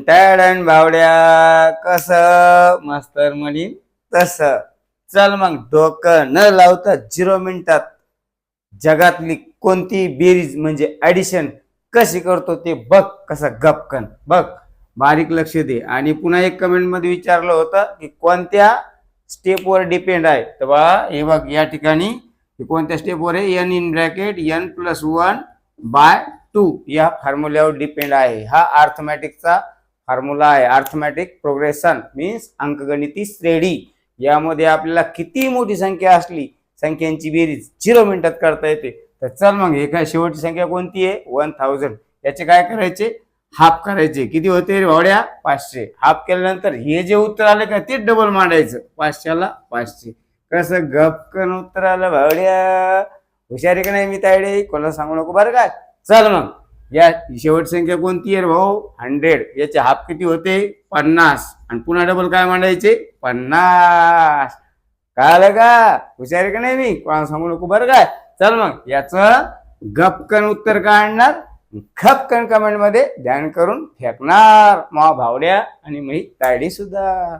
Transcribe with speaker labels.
Speaker 1: टॅडन बावड्या कस मास्तर म्हणीन तस. चल मग डोकं न लावता 0 मिनिटात जगातली कोणती बेरीज म्हणजे ऍडिशन कशी करतो ते बघ. कसं गपकन बघ, बारीक लक्ष दे. आणि पुन्हा एक कमेंट मध्ये विचारलं होतं की कोणत्या स्टेपवर डिपेंड आहे, तर बा हे बघ या ठिकाणी कोणत्या स्टेपवर आहे, n इन ब्रॅकेट n+1/2 या फॉर्म्युल्यावर डिपेंड आहे. हा अर्थमॅटिकचा फॉर्म्युला आहे. अर्थमॅटिक प्रोग्रेशन मीन्स अंकगणिती श्रेणी. यामध्ये आपल्याला किती मोठी संख्या असली संख्यांची बेरीज 0 मिनिटात करता येते. तर चल मग हे काय शेवटची संख्या कोणती आहे 1000. याचे काय करायचे, हाफ करायचे. किती होते रे भावड्या 500. हाफ केल्यानंतर हे जे उत्तर आले का ते डबल मांडायचं, 500ला 500. कसं गपकन उत्तर आलं भावड्या. हुशारी का नाही मी तायडे, कोणाला सांगू नको बरं काय. चल मग या शेवट संख्या कोणती आहे भाऊ 100. याचे हाफ किती होते 50 आणि पुन्हा डबल काय मांडायचे 50. कळलं का, हुशारी का नाही मी, कोणाला सांगू नको बरं काय. चल मग याचं गपकन उत्तर काढणार, खपकन कमेंट मध्ये ध्यान करून फेकणार मा भावड्या आणि मी तायडी सुद्धा.